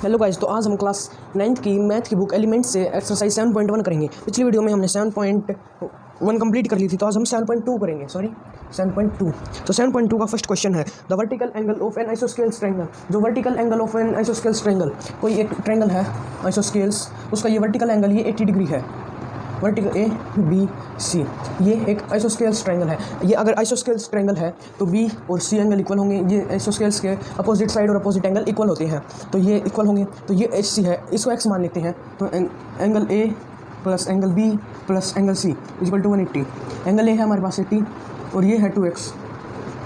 Hello guys, तो आज हम क्लास 9th की मैथ की बुक एलिमेंट्स से एक्सरसाइज 7.1 करेंगे। पिछली वीडियो में हमने 7.1 कंप्लीट कर ली थी, तो आज हम 7.2 करेंगे। 7.2। तो 7.2 का फर्स्ट क्वेश्चन है, the vertical angle of an isosceles triangle. जो vertical angle of an isosceles triangle, कोई एक ट्रायंगल है आइसोस्केल्स, उसका ये वर्टिकल एंगल ये 80 डिग्री है। वर्टिकल ए बी सी, ये एक आइसोस्केल्स ट्रायंगल है। ये अगर आइसोस्केल्स ट्रायंगल है तो बी और सी एंगल इक्वल होंगे। ये आइसोस्केल्स के अपोजिट साइड और अपोजिट एंगल इक्वल होते हैं, तो ये इक्वल होंगे। तो ये एच सी है, इसको एक्स मान लेते हैं। तो angle A plus angle B plus angle C equal to 180। Angle A है हमारे पास 80 और ये है 2x,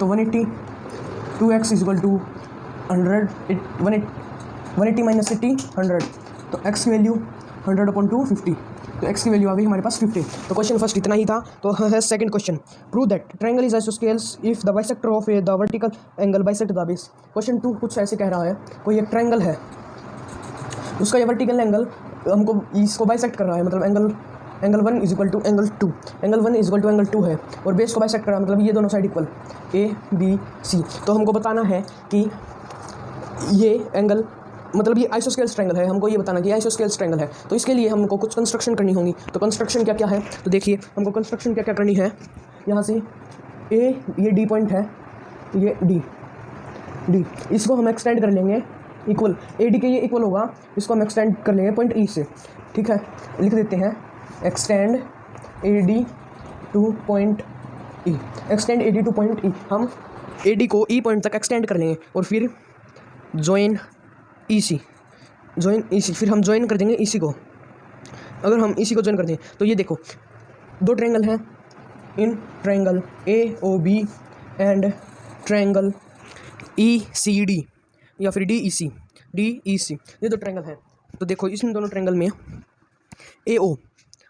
तो 180 2x इक्वल टू 100। 180 माइनस 80 100, तो x की वैल्यू 100/2 50। तो x की वैल्यू आ गई हमारे पास 50। तो क्वेश्चन फर्स्ट इतना ही था। तो है second question, prove that triangle is isosceles if the bisector of the vertical angle bisect the base. Question 2 कुछ ऐसे कह रहा है, कोई एक ट्रायंगल है, उसका ये वर्टिकल एंगल हमको इसको बाइसेक्ट कर रहा है, मतलब angle 1 is equal to angle 2, angle 1 is equal to angle 2 है, और बेस को बाइसेक्ट कर रहा है, मतलब ये दोनों side equal A B C. तो हमको बताना है कि ये एंगल, मतलब ये आइसोस्केल्स ट्रायंगल है, हमको ये बताना कि आइसोस्केल्स ट्रायंगल है। तो इसके लिए हमको कुछ कंस्ट्रक्शन करनी होगी। तो कंस्ट्रक्शन क्या क्या है, तो देखिए हमको कंस्ट्रक्शन क्या क्या करनी है। यहाँ से ए, ये डी पॉइंट है, ये डी, इसको हम एक्सटेंड कर लेंगे इक्वल, ए डी के ये इक्वल होगा, इसको हम एक्सटेंड कर लेंगे पॉइंट ई से। ठीक है, लिख देते हैं extend A D two point E, extend A D two point ई। हम ए डी को ई पॉइंट तक एक्सटेंड कर लेंगे और फिर ज्वाइन ई सी, फिर हम ज्वाइन कर देंगे इसी को। अगर हम इसी को ज्वाइन कर दें तो ये देखो दो ट्रायंगल हैं, इन triangle A O B and triangle E C D या फिर डी ई सी, ये दो ट्रायंगल हैं। तो देखो इसमें दोनों ट्रायंगल में ए ओ,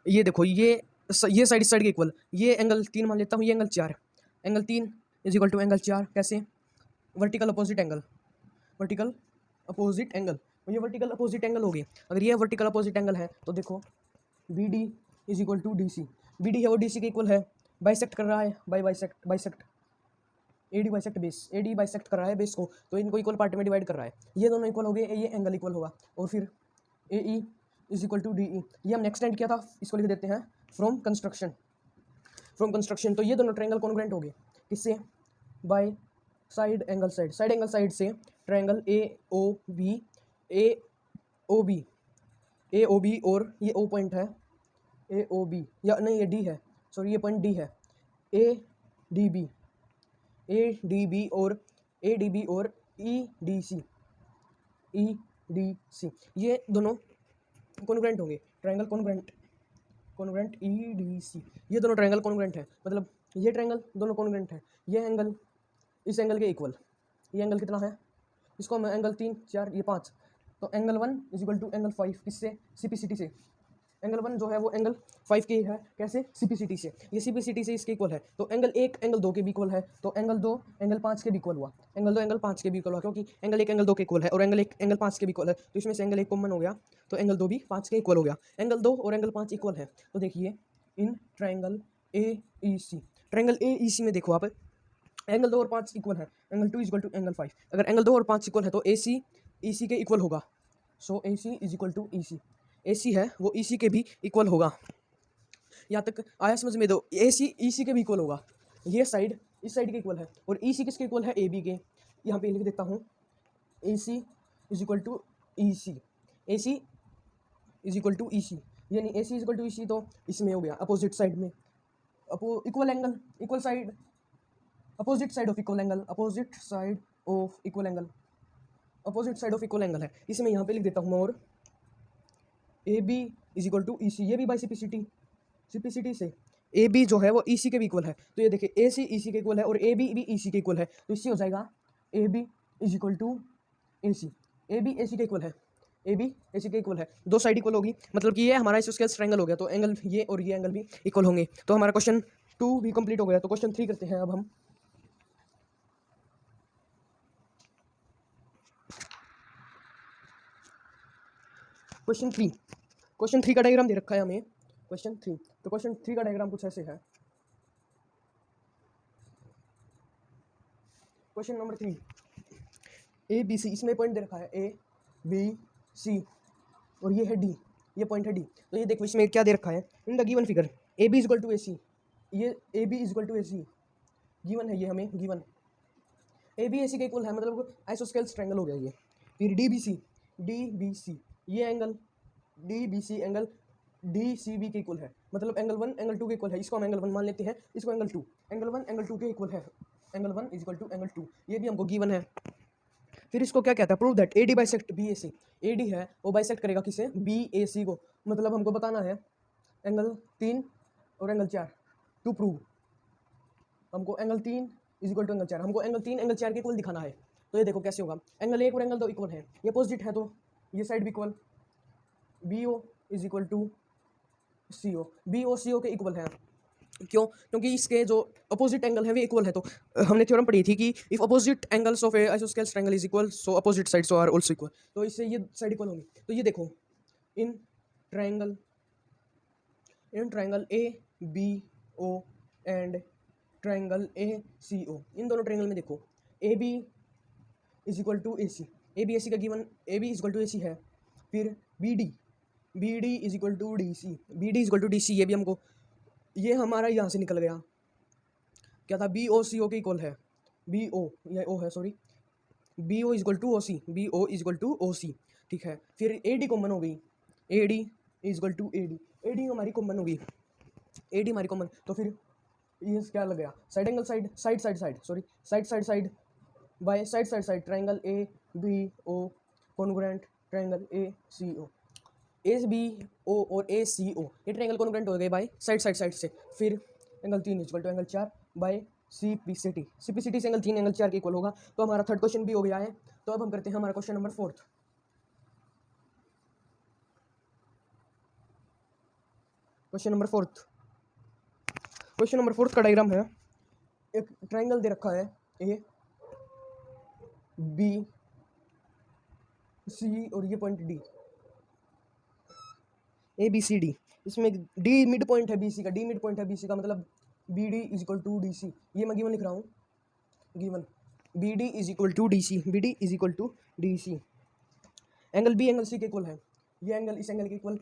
ये देखो ये साइड इस साइड के इक्वल, ये एंगल 3 मान लेता हूँ, ये angle 4, angle 3 is equal to angle 4। कैसे? वर्टिकल अपोजिट एंगल, ये वर्टिकल अपोजिट एंगल होगी। अगर ये वर्टिकल अपोजिट एंगल है तो देखो B D is equal to D C, B D है वो डी सी के इक्वल है, बाइसेक्ट कर रहा है बाइसेक्ट ए डी बाइसेक्ट बेस, ए डी बाइसेक्ट कर रहा है बेस को, तो इनको इक्वल पार्ट में डिवाइड कर रहा है। ये दोनों इक्वल हो गए, ये एंगल इक्वल होगा, और फिर A E is equal to D E, ये हमने एक्सटेंड किया था, इसको लिख देते हैं फ्रॉम कंस्ट्रक्शन। तो ये दोनों ट्रायंगल कॉन्ग्रुएंट हो गए, किससे? बाय साइड एंगल साइड से ट्रायंगल ए ओ बी और ये ओ पॉइंट है ए ओ बी, या नहीं ये डी है, सॉरी ये पॉइंट डी है, ए डी बी और ई डी सी, ये दोनों कॉन्ग्रुएंट होंगे। Triangle congruent E D C, ये दोनों ट्रायंगल कॉन्ग्रुएंट है, मतलब ये ट्रायंगल दोनों कॉन्ग्रुएंट है। ये एंगल इस एंगल के इक्वल, ये एंगल कितना है, इसको हम एंगल 3 4 ये 5, तो angle 1 is equal to angle 5, किससे? सिपिसिटी से। एंगल 1 जो है वो एंगल 5 के है, कैसे? सिपिसिटी से, ये सिपिसिटी से इसके इक्वल है। तो एंगल 1 एंगल 2 के भी इक्वल है, तो एंगल 2 एंगल 5 के भी इक्वल हुआ, एंगल 2 एंगल 5 के भी इक्वल हुआ, क्योंकि एंगल 1 एंगल 2 के इक्वल है और एंगल 1 एंगल 5 के भी इक्वल है, तो इसमें से एंगल 1 कॉमन हो गया, तो एंगल 2 भी 5 के इक्वल हो गया। एंगल 2 और एंगल 5 इक्वल है, तो देखिए इन ट्रायंगल ए ई सी में देखो आप, एंगल 2 और 5 इक्वल है, एंगल 2 इक्वल टू एंगल 5। अगर एंगल 2 और 5 इक्वल है तो ए सी ई सी के इक्वल होगा, सो ए C is equal to E C, A C है वो ई सी के भी इक्वल होगा। यहाँ तक आया समझ में? दो ए सी ई सी के भी इक्वल होगा, ये साइड इस साइड के इक्वल है, और ई सी किसके इक्वल है? ए बी के। यहाँ पे लिख देता हूँ A C is equal to E C, A C is equal to E C, यानी A C is equal to E C, तो इसमें हो गया अपोजिट साइड में equal angle, equal side, opposite side of equal angle है। इसमें यहाँ पे लिख देता हूँ मैं, और A B is equal to E C, ये भी बाई सिपिसिटी से ए बी जो है वो ई सी के भी इक्वल है, तो ये देखिए ए सी ई सी के इक्वल है और ए बी भी ई सी के इक्वल है, तो इससे हो जाएगा A B is equal to A C, A B A C के इक्वल है, ए बी ए सी के इक्वल है, दो साइड इक्वल होगी, मतलब कि ये हमारा आइसोस्केल्स ट्रायंगल हो गया, तो एंगल ये और ये एंगल भी इक्वल होंगे। तो हमारा क्वेश्चन 2 भी कंप्लीट हो गया। तो क्वेश्चन 3 करते हैं अब हम। क्वेश्चन 3 का डायग्राम दे रखा है हमें, क्वेश्चन 3। तो क्वेश्चन 3 का डायग्राम कुछ ऐसे है। Question number 3 A B C, इसमें पॉइंट दे रखा है ए बी सी और ये है डी, ये पॉइंट है डी। तो ये देखो इसमें क्या दे रखा है, in the given figure A B is equal to A C, ये A B is equal to A C given है, ये हमें given A B A C के इक्वल है, मतलब आइसोस्केल्स ट्रायंगल हो गया ये। फिर डी बी सी ये angle D B C angle D C B के इक्वल है, मतलब एंगल 1 एंगल 2 के इक्वल है। इसको हम एंगल 1 मान लेते हैं, इसको एंगल 2, एंगल 1 एंगल 2 के इक्वल है, angle 1 is equal to angle 2, ये भी हमको गिवन है। फिर इसको क्या कहता है, prove that A D bisect B A C, A D है वो बाइसेक्ट करेगा किसे, बी ए सी को, मतलब हमको बताना है एंगल 3 और एंगल 4 टू प्रूव। हमको angle 3 is equal to angle 4, हमको एंगल 3 एंगल 4 के इक्वल दिखाना है। तो ये देखो कैसे होगा, एंगल 1 और एंगल 2 इक्वल है, ये अपोजिट है तो ये साइड भी equal, B O is equal to C O, B O C O के इक्वल है। क्यों? क्योंकि इसके जो अपोजिट एंगल है वे इक्वल है। तो हमने थ्योरम पढ़ी थी कि if opposite angles of a isosceles triangle is equal so opposite sides are also equal, तो इससे ये साइड इक्वल होंगी। तो ये देखो in triangle A B O and triangle A C O, इन दोनों ट्रायंगल में देखो A B is equal to A C, A B A C का given A B is equal to A C है। फिर B D is equal to D C, B D is equal to D C, ये भी हमको, ये हमारा यहाँ से निकल गया, क्या था, बी ओ सी ओ के इक्वल है, बी ओ, ये ओ है sorry, B O is equal to O C, B O is equal to O C, ठीक है। फिर ए डी कॉमन हो गई, A D is equal to A D हमारी कॉमन हो गई, ए डी हमारी कॉमन। तो फिर ये क्या लग गया, side angle side by side triangle A B O congruent triangle A C O, A B O और ए सी ओ ये ट्रायंगल कॉन्ग्रुएंट हो गए बाय साइड से। फिर angle 3 equal to angle 4 by C P C T से angle 3 angle 4 के equal होगा। तो हमारा थर्ड क्वेश्चन भी हो गया है। तो अब हम करते हैं हमारा क्वेश्चन नंबर 4। क्वेश्चन नंबर 4 का डायग्राम है, एक ट्रायंगल दे रखा है ए बी सी और ये point D, A B C D, इसमें डी मिड पॉइंट है बी सी का, डी मिड पॉइंट है बी सी का, मतलब B D is equal to D C, ये मैं गिवन लिख रहा हूँ, given B D is equal to D C, B D is equal to D C. Angle B angle C के equal है, ये एंगल इस एंगल के equal,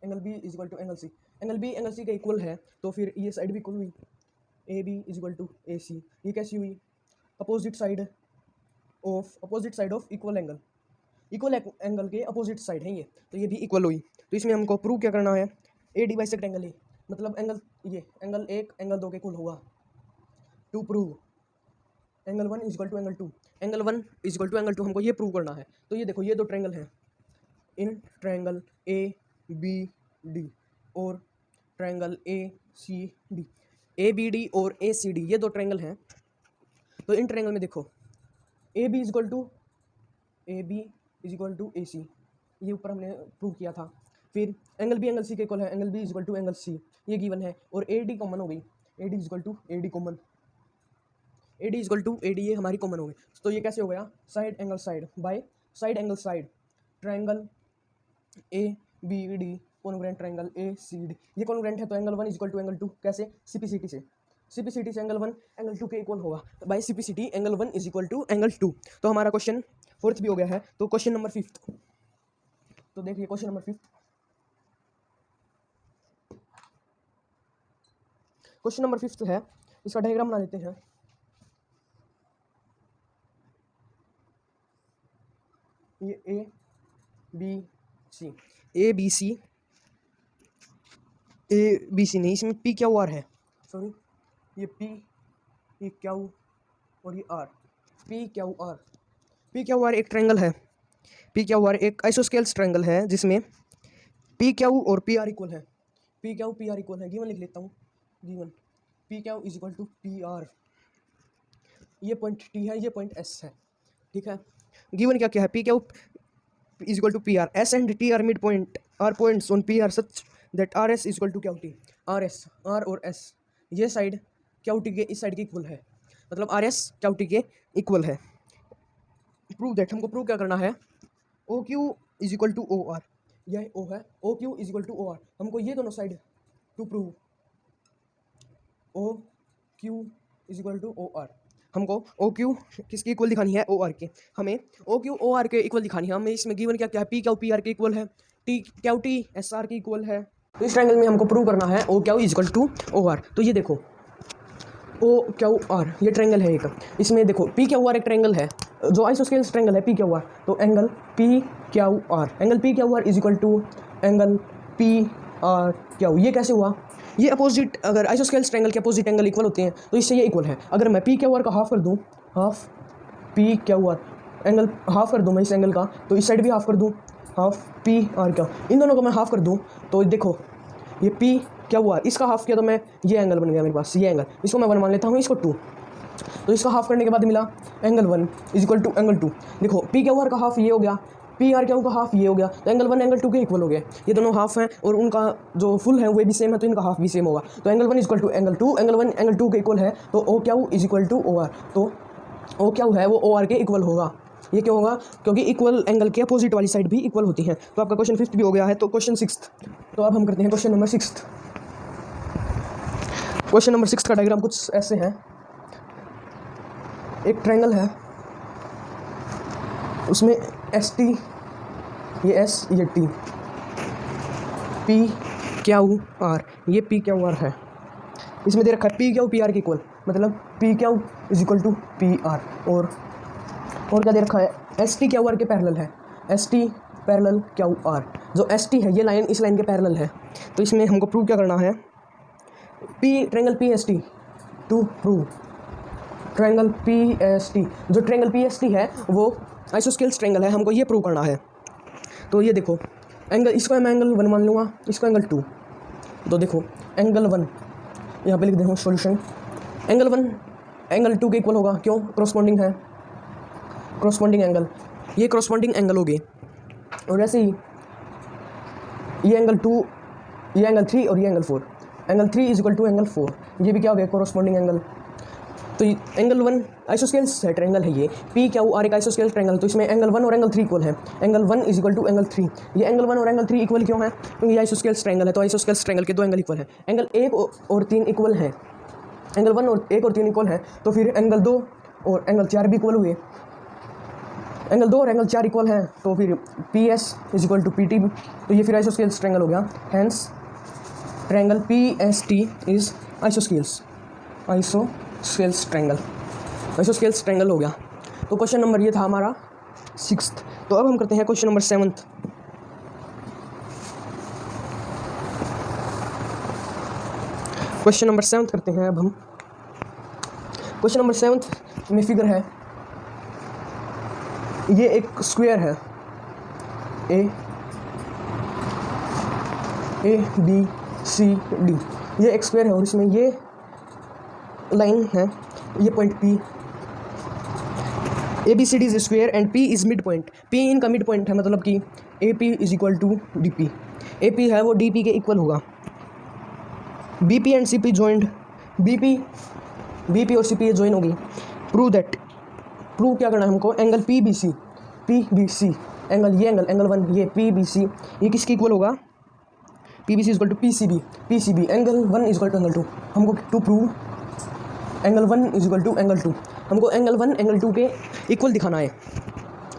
angle B is equal to angle C, angle B angle C के equal है। तो फिर ये साइड भी इक्वल हुई, A B is equal to A C, ये कैसी हुई, opposite side of equal angle के अपोजिट साइड है ये, तो ये भी इक्वल हुई। तो इसमें हमको प्रूव क्या करना है, ए डी बाइसेक्ट एंगल ए, मतलब एंगल ये एंगल 1 एंगल 2 के इक्वल हुआ, to prove angle 1 is equal to angle 2, angle 1 is equal to angle 2 हमको ये प्रूव करना है। तो ये देखो ये दो ट्रायंगल हैं, इन ट्रायंगल ए बी डी और triangle A C D, A B D और ए सी डी ये दो ट्रायंगल हैं। तो इन ट्रायंगल में देखो A B is equal to A C, ये ऊपर हमने प्रूव किया था। फिर एंगल बी एंगल सी के इक्वल है, angle B is equal to angle C, ये गिवन है। और ए डी कॉमन हो गई, A D is equal to A D common, A D is equal to A D ये हमारी common हो गई। तो ये कैसे हो गया, side angle side triangle A B D congruent triangle A C D, ये कॉन्ग्रुएंट है तो angle 1 is equal to angle 2, कैसे, सीपीसीटी से एंगल 1 एंगल 2 के इक्वल होगा, by CPCT angle 1 is equal to angle 2। तो हमारा क्वेश्चन 4th भी हो गया है। तो क्वेश्चन नंबर 5, तो देखिए क्वेश्चन नंबर 5, क्वेश्चन नंबर 5 है, इसका डायग्राम बना लेते हैं। ये ए बी सी नहीं, इसमें पी क्यू आर है, सॉरी ये पी, ये क्यू और ये आर, पी क्यू आर एक ट्रायंगल है, पी क्यू आर एक आइसोस्केल्स ट्रायंगल है जिसमें पी क्यू और पी आर इक्वल है, P Q P R equal है। गिवन लिख लेता हूँ, given P Q is equal to P R, ये पॉइंट टी है, ये पॉइंट एस है, ठीक है। गिवन क्या है, P Q is equal to P R, S and T are mid point are points on P R such that R S is equal to Q T, R और S ये side Q T के इस side के equal है, मतलब R S Q T के equal है। Prove that, हमको प्रूव क्या करना है, O Q is equal to O R, यह ओ है, O Q is equal to O R, हमको ये दोनों side to prove O Q is equal to O R. हमको ओ क्यू किसकी इक्वल दिखानी है, ओ आर के। हमें ओ क्यू ओ आर के इक्वल दिखानी है। हमें इसमें गिवन क्या क्या है, पी क्यू पी आर के इक्वल है, T Q T S R के इक्वल है। तो इस ट्रायंगल में हमको प्रूव करना है O Q is equal to O R. तो ये देखो ओ क्यू आर ये ट्रायंगल है एक, इसमें देखो पी क्यू आर एक ट्रायंगल है जो आइसोस्केल्स ट्रायंगल है पी क्यू आर। तो angle P Q R is equal to angle P R Q. ये कैसे हुआ, ये अपोजिट, अगर आइसोस्केल्स ट्रायंगल के अपोजिट एंगल इक्वल होते हैं तो इससे ये इक्वल है। अगर मैं पी क्यू आर का हाफ कर दूँ, half P Q R angle half कर दूँ मैं इस एंगल का, तो इस साइड भी हाफ कर दूँ, हाफ पी आर क्यू। इन दोनों को मैं हाफ कर दूँ तो देखो ये पी क्या हुआ, इसका हाफ किया तो मैं ये एंगल बन गया मेरे पास, ये एंगल, इसको मैं 1 मान लेता हूँ, इसको 2। तो इसका हाफ करने के बाद मिला angle 1 is equal to angle 2। देखो पी क्यू आर का हाफ ये हो गया, पी आर क्यू का हाफ ये हो गया, तो एंगल 1 एंगल 2 के इक्वल हो गए। ये दोनों हाफ हैं और उनका जो फुल है वो भी सेम है, तो इनका हाफ भी सेम होगा। तो angle 1 is equal to angle 2, angle 1 angle 2 के इक्वल है, तो O Q is equal to O R. तो ओ क्यू है वो ओ आर के इक्वल होगा। ये क्यों होगा, क्योंकि इक्वल एंगल के अपोजिट वाली साइड भी इक्वल होती है। तो आपका क्वेश्चन 5th भी हो गया है। तो क्वेश्चन 6th, तो अब हम करते हैं question number 6th। Question number 6 का डायग्राम कुछ ऐसे है। एक ट्रायंगल है, उसमें एस टी, ये एस ये टी, पी क्यू आर, ये पी क्यू आर है। इसमें दे रखा है पी क्यू पी आर के इक्वल, मतलब P Q is equal to P R. और क्या दे रखा है, एस टी क्यू आर के पैरेलल है, S T parallel Q R. जो एस टी है ये लाइन इस लाइन के पैरेलल है। तो इसमें हमको प्रूव क्या करना है, P triangle P S T to prove triangle P S T. जो ट्रायंगल पी एस टी है वो आइसोस्केल्स ट्रायंगल है, हमको ये प्रूव करना है। तो ये देखो एंगल, इसको मैं एंगल 1 मान लूँगा, इसको एंगल 2। तो देखो एंगल 1 यहाँ पे लिख देखो सॉल्यूशन, एंगल 1 एंगल 2 के इक्वल होगा, क्यों, क्रॉसपोंडिंग है, क्रॉसपोंडिंग एंगल, ये क्रॉसपोंडिंग एंगल हो गई। और वैसे ही ये एंगल 2, ये एंगल 3 और ये angle 4, angle 3 is equal to angle 4, ये भी क्या हो गया, कॉरस्पॉन्डिंग एंगल। तो एंगल 1 आइसोस्केल्स ट्रायंगल है, ये पी क्यू आर एक आइसोस्केल्स ट्रायंगल। तो इसमें एंगल 1 और एंगल 3 इक्वल है, angle 1 is equal to angle 3। ये एंगल 1 और एंगल 3 इक्वल क्यों है, क्योंकि ये आइसोस्केल्स ट्रायंगल है। तो आइसोस्केल्स ट्रायंगल के दो एंगल इक्वल है, एंगल 1 और 3 इक्वल है, एंगल 1 और 1 और 3 इक्वल है। तो फिर एंगल 2 और एंगल 4 भी इक्वल हुए, एंगल 2 और एंगल 4 इक्वल हैं। तो फिर P S is equal to P T. तो ये फिर आइसोस्केल्स ट्रायंगल हो गया। Hence triangle P S T is isosceles triangle, isosceles triangle हो गया। तो क्वेश्चन नंबर ये था हमारा 6th। तो अब हम करते हैं question number 7th। Question number 7th करते हैं अब हम। क्वेश्चन नंबर 7th में फिगर है, ये एक स्क्वायर है, ए बी सी डी, ये एक स्क्वायर है और इसमें ये लाइन है, ये point P, A B C D is square and P is mid point. P इनका मिड पॉइंट है, मतलब कि A P is equal to D P. A P है वो डी पी के इक्वल होगा। B P and C P joint, B P और C P join होगी। प्रूव दैट, प्रूव क्या करना है हमको, angle P B C angle, ये एंगल 1 ये पी बी सी, ये किसके इक्वल होगा, P B C equal to P C B, angle 1 is equal to angle 2। हमको to prove angle 1 is equal to angle 2, हमको एंगल 1 एंगल 2 के equal दिखाना है।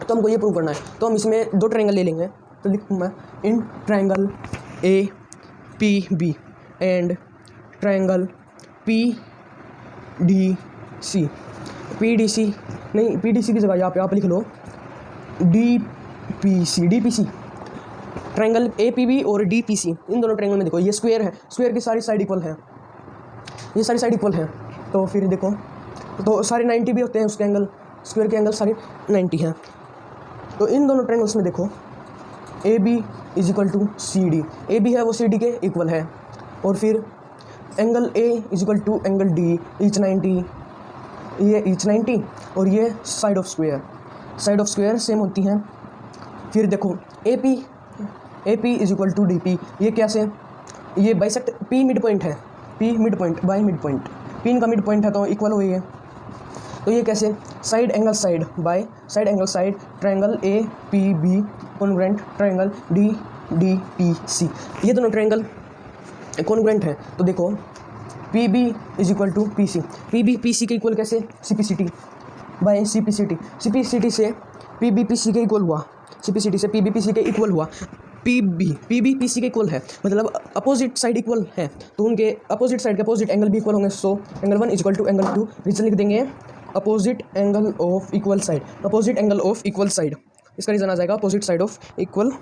तो हमको ये प्रूव करना है। तो हम इसमें दो ट्रायंगल ले लेंगे। तो लिखूँ मैं in triangle A P B and triangle P D C, P D C नहीं, पी डी सी की जगह यहाँ पे आप लिख लो D P C. Triangle A P B और डी पी सी, इन दोनों ट्रायंगल में देखो ये स्क्वायर है, स्क्वायर की सारी साइड इक्वल है, ये सारी साइड इक्वल है। तो फिर देखो तो सारे 90 भी होते हैं उसके एंगल, स्क्वायर के एंगल सारे 90 हैं। तो इन दोनों ट्रायंगल्स में देखो A B is equal to C D, A B है वो सी डी के इक्वल है। और फिर angle A is equal to angle D, each 90, ये ईच 90 और ये साइड ऑफ स्क्वायर सेम होती हैं। फिर देखो A P is equal to D P, ये कैसे, ये बाइसेक्ट पी मिड पॉइंट है, P mid point by mid point, P इनका मिड पॉइंट है तो इक्वल हुई है। तो ये कैसे, side angle side by side angle side, triangle A P B congruent triangle D P C, ये दोनों ट्रायंगल कॉन्ग्रुएंट है। तो देखो P B is equal to P C. P B P C के इक्वल कैसे, C P C T by C P C T. C P C T से P B P C के equal हुआ, C P C T से P B P C के equal हुआ। P B P C के equal है, मतलब opposite side equal है, तो उनके अपोजिट साइड के अपोजिट एंगल भी इक्वल होंगे। So angle 1 is equal to angle 2, reason लिख देंगे opposite angle of equal side, opposite angle of equal side. इसका रीजन आ जाएगा opposite side of equal,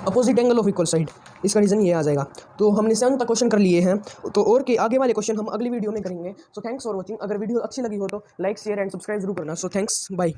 opposite angle of equal side, इसका reason ये आ जाएगा। तो हमने 7 तक क्वेश्चन कर लिए हैं, तो और के आगे वाले क्वेश्चन हम अगली वीडियो में करेंगे। So thanks for watching. अगर वीडियो अच्छी लगी हो तो लाइक शेयर एंड सब्सक्राइब जरूर करना। So thanks, bye.